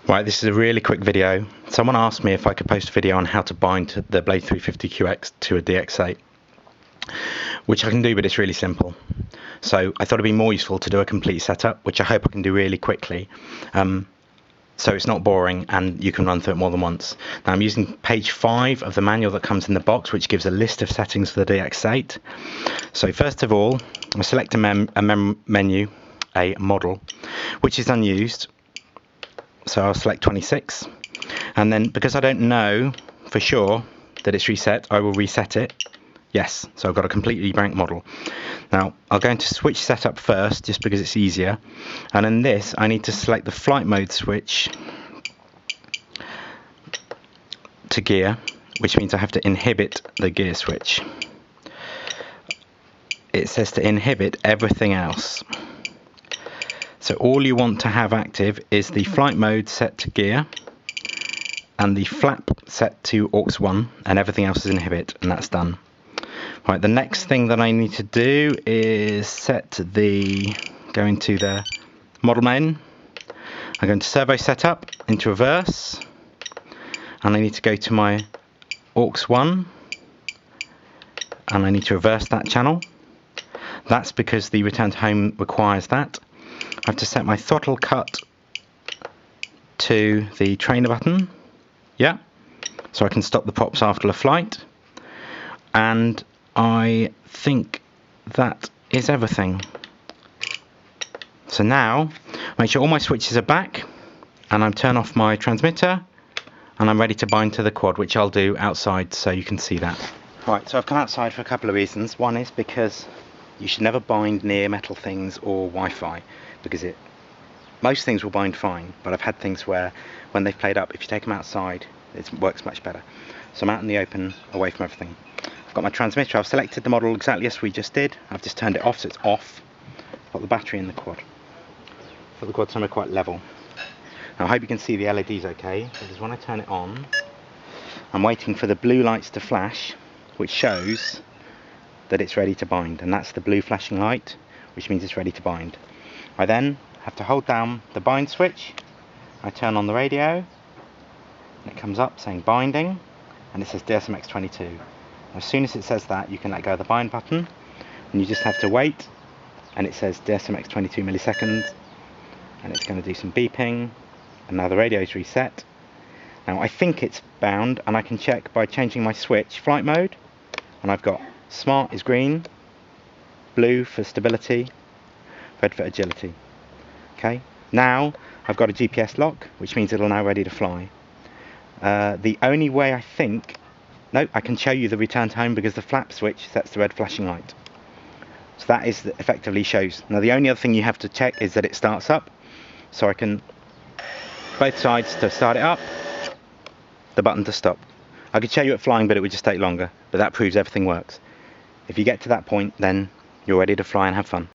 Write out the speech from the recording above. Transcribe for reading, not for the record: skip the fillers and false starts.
Right, this is a really quick video. Someone asked me if I could post a video on how to bind the Blade 350QX to a DX8, which I can do, but it's really simple. So I thought it'd be more useful to do a complete setup, which I hope I can do really quickly. So it's not boring and you can run through it more than once. Now I'm using page 5 of the manual that comes in the box, which gives a list of settings for the DX8. So first of all, I select a menu, a model, which is unused. So I'll select 26, and then because I don't know for sure that it's reset, I will reset it. Yes, so I've got a completely blank model. Now I'll go into switch setup first, just because it's easier, and in this I need to select the flight mode switch to gear, which means I have to inhibit the gear switch. It says to inhibit everything else. So all you want to have active is the flight mode set to gear and the flap set to aux 1, and everything else is inhibit, and that's done. Right, the next thing that I need to do is go into the model main. I go into servo setup, into reverse, and I need to go to my aux 1, and I need to reverse that channel. That's because the return to home requires that. I have to set my throttle cut to the trainer button, yeah, so I can stop the props after a flight, and I think that is everything. So now, make sure all my switches are back, and I turn off my transmitter, and I'm ready to bind to the quad, which I'll do outside so you can see that. Right, so I've come outside for a couple of reasons. One is because you should never bind near metal things or Wi-Fi, because most things will bind fine, but I've had things where when they've played up, if you take them outside, it works much better. So I'm out in the open, away from everything. I've got my transmitter, I've selected the model exactly as we just did. I've just turned it off, so it's off. I've got the battery in the quad. I've got the quad somewhere quite level. Now I hope you can see the LEDs okay, because when I turn it on, I'm waiting for the blue lights to flash, which shows that it's ready to bind, and that's the blue flashing light, which means it's ready to bind. I then have to hold down the bind switch, I turn on the radio, and it comes up saying binding, and it says DSMX22. As soon as it says that, you can let go of the bind button, and you just have to wait, and it says DSMX22 milliseconds, and it's going to do some beeping, and now the radio is reset. Now I think it's bound, and I can check by changing my switch flight mode, and I've got smart is green, blue for stability, red for agility. Okay, now I've got a GPS lock, which means it'll now ready to fly. The only way I think, no, I can show you the return to home because the flap switch sets the red flashing light. So that is effectively shows. Now the only other thing you have to check is that it starts up. So I can, both sides to start it up, the button to stop. I could show you it flying, but it would just take longer. But that proves everything works. If you get to that point, then you're ready to fly and have fun.